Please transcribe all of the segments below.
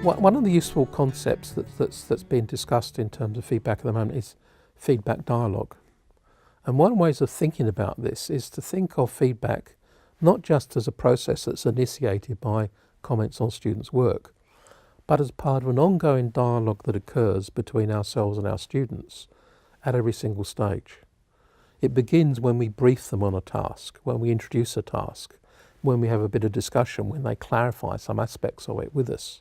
One of the useful concepts that's been discussed in terms of feedback at the moment is feedback dialogue. And one way of thinking about this is to think of feedback not just as a process that's initiated by comments on students' work, but as part of an ongoing dialogue that occurs between ourselves and our students at every single stage. It begins when we brief them on a task, when we introduce a task, when we have a bit of discussion, when they clarify some aspects of it with us.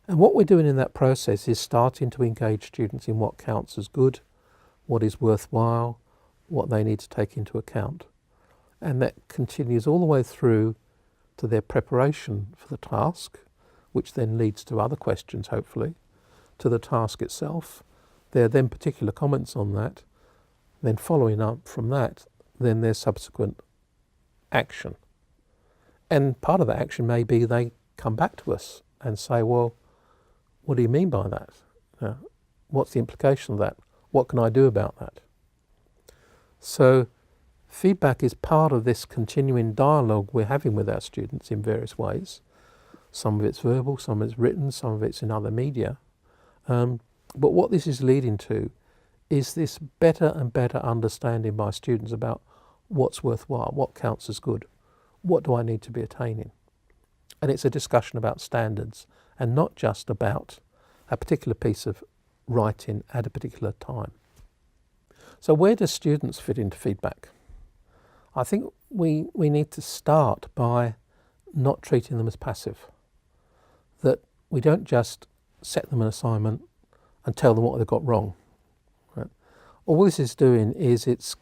And what we're doing in that process is starting to engage students in what counts as good, what is worthwhile, what they need to take into account. And that continues all the way through to their preparation for the task, which then leads to other questions, hopefully, to the task itself. There are then particular comments on that. Then following up from that, then there's subsequent action. And part of that action may be they come back to us and say, well, what do you mean by that? What's the implication of that? What can I do about that? So feedback is part of this continuing dialogue we're having with our students in various ways. Some of it's verbal, some of it's written, some of it's in other media. But what this is leading to is this better and better understanding by students about what's worthwhile, what counts as good, what do I need to be attaining. And it's a discussion about standards and not just about a particular piece of writing at a particular time. So where do students fit into feedback? I think we need to start by not treating them as passive. That we don't just set them an assignment and tell them what they've got wrong. Right? All this is doing is it's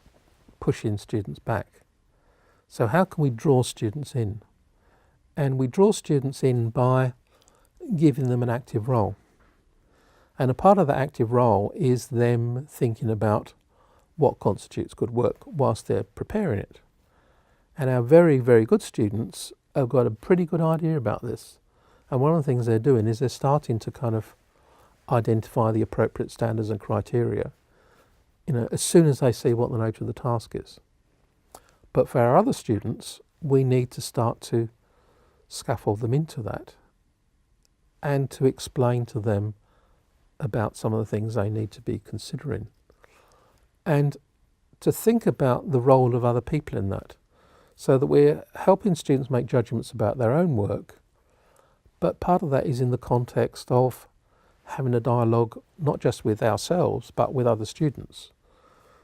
pushing students back. So how can we draw students in? And we draw students in by giving them an active role. And a part of that active role is them thinking about what constitutes good work whilst they're preparing it. And our very, very good students have got a pretty good idea about this. And one of the things they're doing is they're starting to kind of identify the appropriate standards and criteria, as soon as they see what the nature of the task is. But for our other students, we need to start to scaffold them into that and to explain to them about some of the things they need to be considering. And to think about the role of other people in that, so that we're helping students make judgments about their own work, but part of that is in the context of having a dialogue not just with ourselves, but with other students.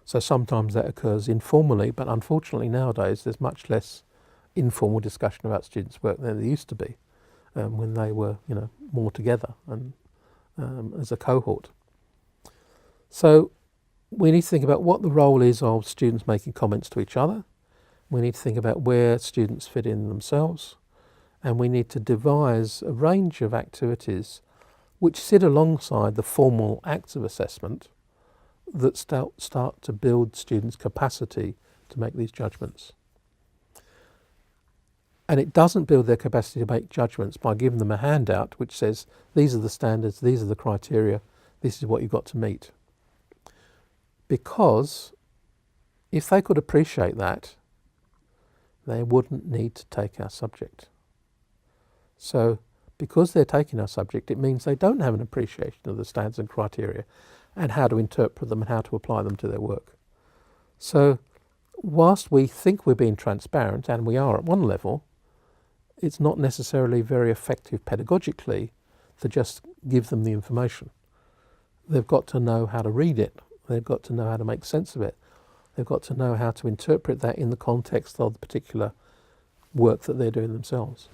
So sometimes that occurs informally, but unfortunately nowadays there's much less informal discussion about students' work than there used to be when they were, more together and as a cohort. So we need to think about what the role is of students making comments to each other. We need to think about where students fit in themselves. And we need to devise a range of activities which sit alongside the formal acts of assessment that start to build students' capacity to make these judgments. And it doesn't build their capacity to make judgments by giving them a handout which says, these are the standards, these are the criteria, this is what you've got to meet. Because if they could appreciate that, they wouldn't need to take our subject. So because they're taking our subject, it means they don't have an appreciation of the standards and criteria and how to interpret them and how to apply them to their work. So whilst we think we're being transparent, and we are at one level, it's not necessarily very effective pedagogically to just give them the information. They've got to know how to read it. They've got to know how to make sense of it. They've got to know how to interpret that in the context of the particular work that they're doing themselves.